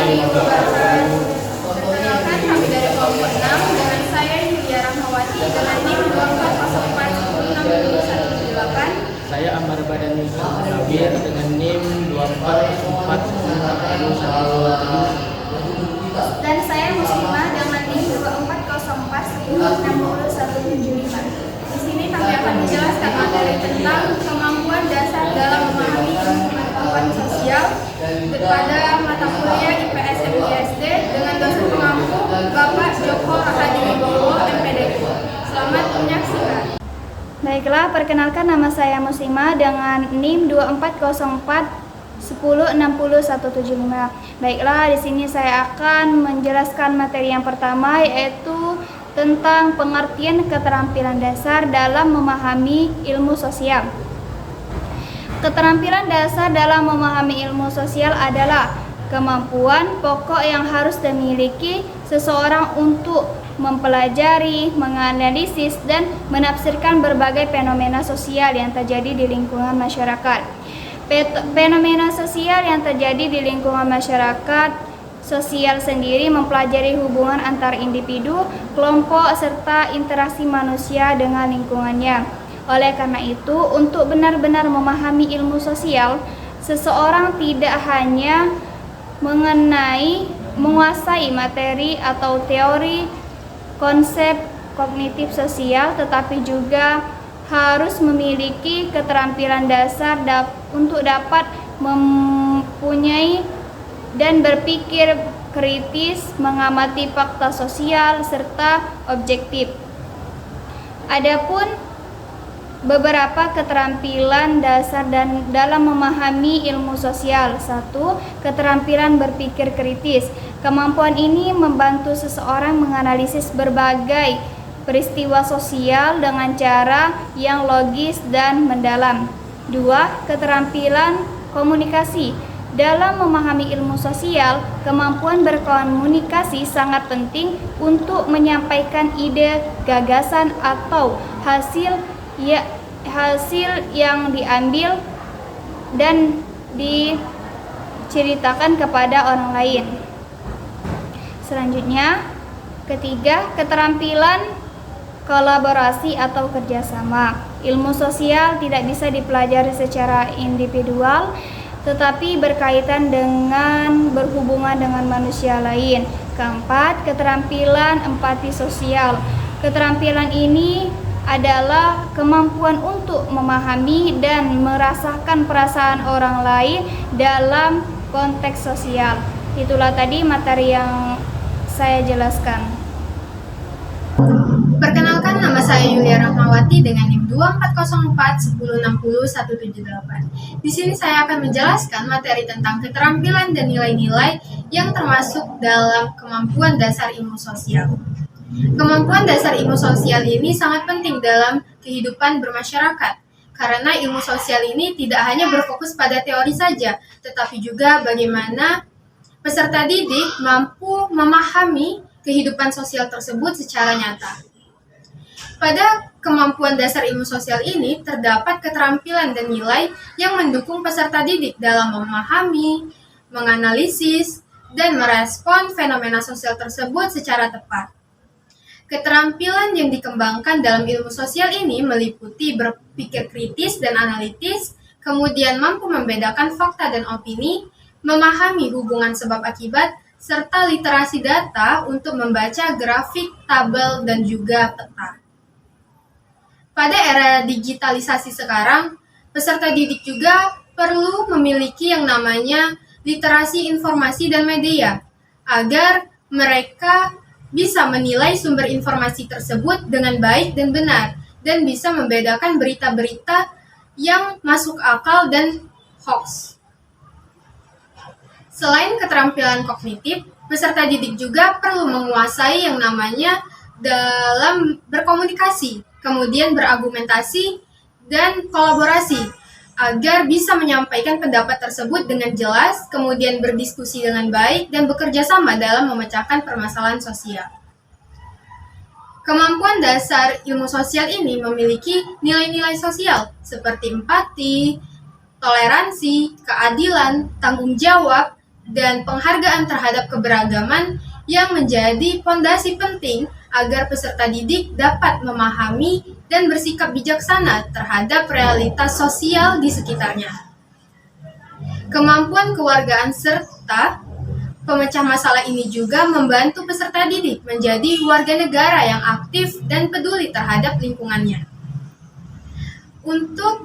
warahmatullahi wabarakatuh. Perkenalkan, kami dari kelompok 6 dengan saya Yulia Rahmawati dengan NIM 2404106178. Saya Amar Badani Nawir dengan NIM 2404106177. Dan saya Muslimah dengan NIM 240410607175. Di sini kami akan menjelaskan materi tentang kemampuan dasar dalam memahami pengetahuan sosial pada mata kuliah IPS MISD dengan dosen pengampu Bapak Joko Rahadi Wibowo MPDQ. Selamat menyaksikan. Baiklah, perkenalkan nama saya Muslimah dengan NIM 240410607175. Baiklah, di sini saya akan menjelaskan materi yang pertama, yaitu tentang pengertian keterampilan dasar dalam memahami ilmu sosial. Keterampilan dasar dalam memahami ilmu sosial adalah kemampuan pokok yang harus dimiliki seseorang untuk mempelajari, menganalisis, dan menafsirkan berbagai fenomena sosial yang terjadi di lingkungan masyarakat. Fenomena sosial yang terjadi di lingkungan masyarakat sosial sendiri mempelajari hubungan antar individu, kelompok, serta interaksi manusia dengan lingkungannya. Oleh karena itu, untuk benar-benar memahami ilmu sosial, seseorang tidak hanya menguasai materi atau teori konsep kognitif sosial, tetapi juga harus memiliki keterampilan dasar untuk dapat mempunyai dan berpikir kritis, mengamati fakta sosial, serta objektif. Adapun beberapa keterampilan dasar dalam memahami ilmu sosial. 1. Keterampilan berpikir kritis. Kemampuan ini membantu seseorang menganalisis berbagai peristiwa sosial dengan cara yang logis dan mendalam. 2. Keterampilan komunikasi. Dalam memahami ilmu sosial, kemampuan berkomunikasi sangat penting untuk menyampaikan ide, gagasan, atau hasil yang diambil dan diceritakan kepada orang lain. Selanjutnya, ketiga, keterampilan kolaborasi atau kerjasama. Ilmu sosial tidak bisa dipelajari secara individual, tetapi berkaitan dengan berhubungan dengan manusia lain. Keempat, keterampilan empati sosial. Keterampilan ini adalah kemampuan untuk memahami dan merasakan perasaan orang lain dalam konteks sosial. Itulah tadi materi yang saya jelaskan. Perkenalkan, nama saya Yulia Rahmawati dengan NIM 240410607178. Di sini saya akan menjelaskan materi tentang keterampilan dan nilai-nilai yang termasuk dalam kemampuan dasar ilmu sosial. Kemampuan dasar ilmu sosial ini sangat penting dalam kehidupan bermasyarakat, karena ilmu sosial ini tidak hanya berfokus pada teori saja, tetapi juga bagaimana peserta didik mampu memahami kehidupan sosial tersebut secara nyata. Pada kemampuan dasar ilmu sosial ini terdapat keterampilan dan nilai yang mendukung peserta didik dalam memahami, menganalisis, dan merespon fenomena sosial tersebut secara tepat. Keterampilan yang dikembangkan dalam ilmu sosial ini meliputi berpikir kritis dan analitis, kemudian mampu membedakan fakta dan opini, memahami hubungan sebab akibat, serta literasi data untuk membaca grafik, tabel, dan juga peta. Pada era digitalisasi sekarang, peserta didik juga perlu memiliki yang namanya literasi informasi dan media, agar mereka bisa menilai sumber informasi tersebut dengan baik dan benar, dan bisa membedakan berita-berita yang masuk akal dan hoax. Selain keterampilan kognitif, peserta didik juga perlu menguasai yang namanya dalam berkomunikasi, kemudian berargumentasi, dan kolaborasi, agar bisa menyampaikan pendapat tersebut dengan jelas, kemudian berdiskusi dengan baik, dan bekerja sama dalam memecahkan permasalahan sosial. Kemampuan dasar ilmu sosial ini memiliki nilai-nilai sosial seperti empati, toleransi, keadilan, tanggung jawab, dan penghargaan terhadap keberagaman yang menjadi fondasi penting agar peserta didik dapat memahami dan bersikap bijaksana terhadap realitas sosial di sekitarnya. Kemampuan kewargaan serta pemecah masalah ini juga membantu peserta didik menjadi warga negara yang aktif dan peduli terhadap lingkungannya. Untuk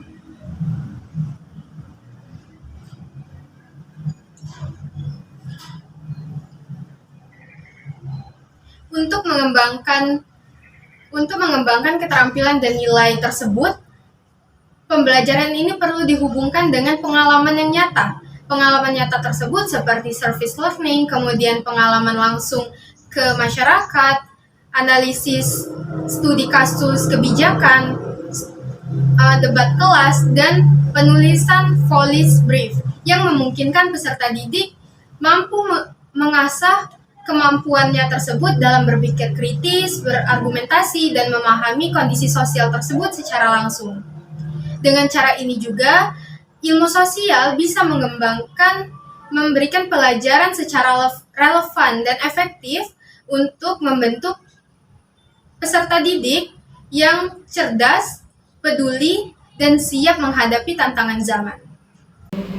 mengembangkan keterampilan dan nilai tersebut, pembelajaran ini perlu dihubungkan dengan pengalaman yang nyata. Pengalaman nyata tersebut seperti service learning, kemudian pengalaman langsung ke masyarakat, analisis studi kasus kebijakan, debat kelas, dan penulisan policy brief yang memungkinkan peserta didik mampu mengasah kemampuannya tersebut dalam berpikir kritis, berargumentasi, dan memahami kondisi sosial tersebut secara langsung. Dengan cara ini juga, ilmu sosial bisa memberikan pelajaran secara relevan dan efektif untuk membentuk peserta didik yang cerdas, peduli, dan siap menghadapi tantangan zaman.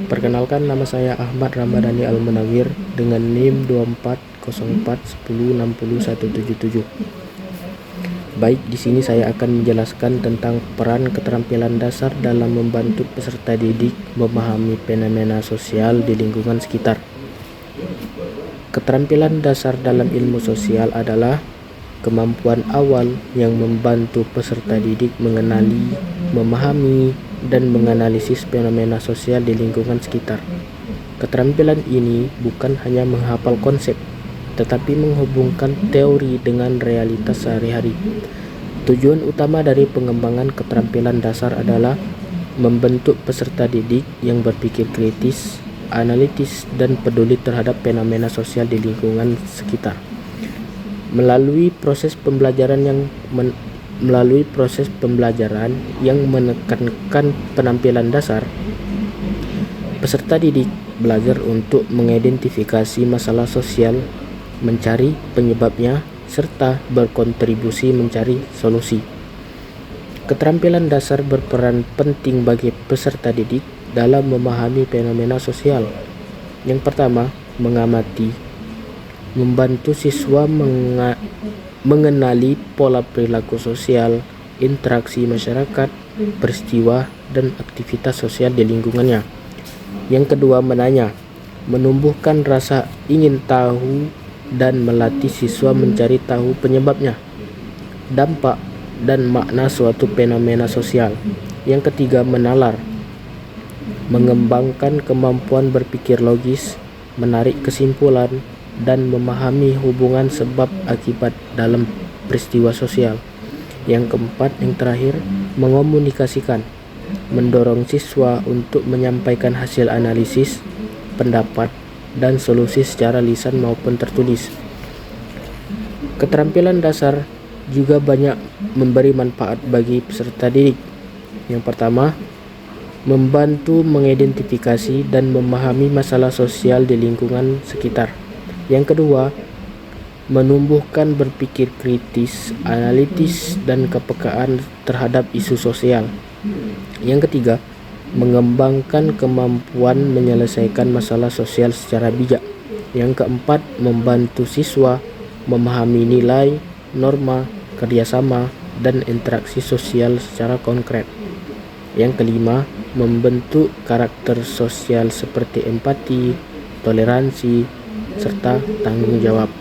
Perkenalkan, nama saya Ahmad Ramadhani Al-Munawir dengan NIM 240410600177. Baik, di sini saya akan menjelaskan tentang peran keterampilan dasar dalam membantu peserta didik memahami fenomena sosial di lingkungan sekitar. Keterampilan dasar dalam ilmu sosial adalah kemampuan awal yang membantu peserta didik mengenali, memahami, dan menganalisis fenomena sosial di lingkungan sekitar. Keterampilan ini bukan hanya menghafal konsep, tetapi menghubungkan teori dengan realitas sehari-hari. Tujuan utama dari pengembangan keterampilan dasar adalah membentuk peserta didik yang berpikir kritis, analitis, dan peduli terhadap fenomena sosial di lingkungan sekitar. Melalui proses pembelajaran yang menekankan penampilan dasar, peserta didik belajar untuk mengidentifikasi masalah sosial, mencari penyebabnya, serta berkontribusi mencari solusi. Keterampilan dasar berperan penting bagi peserta didik dalam memahami fenomena sosial. Yang pertama, mengamati, membantu siswa mengenali pola perilaku sosial, interaksi masyarakat, peristiwa, dan aktivitas sosial di lingkungannya. Yang kedua, menanya, menumbuhkan rasa ingin tahu dan melatih siswa mencari tahu penyebabnya, dampak, dan makna suatu fenomena sosial. Yang ketiga, menalar, mengembangkan kemampuan berpikir logis, menarik kesimpulan, dan memahami hubungan sebab akibat dalam peristiwa sosial. Yang keempat, yang terakhir, mengomunikasikan, mendorong siswa untuk menyampaikan hasil analisis, pendapat, dan solusi secara lisan maupun tertulis. Keterampilan dasar juga banyak memberi manfaat bagi peserta didik. Yang pertama, membantu mengidentifikasi dan memahami masalah sosial di lingkungan sekitar. Yang kedua, menumbuhkan berpikir kritis, analitis, dan kepekaan terhadap isu sosial. Yang ketiga, mengembangkan kemampuan menyelesaikan masalah sosial secara bijak. Yang keempat, membantu siswa memahami nilai, norma, kerjasama, dan interaksi sosial secara konkret. Yang kelima, membentuk karakter sosial seperti empati, toleransi, serta tanggung jawab.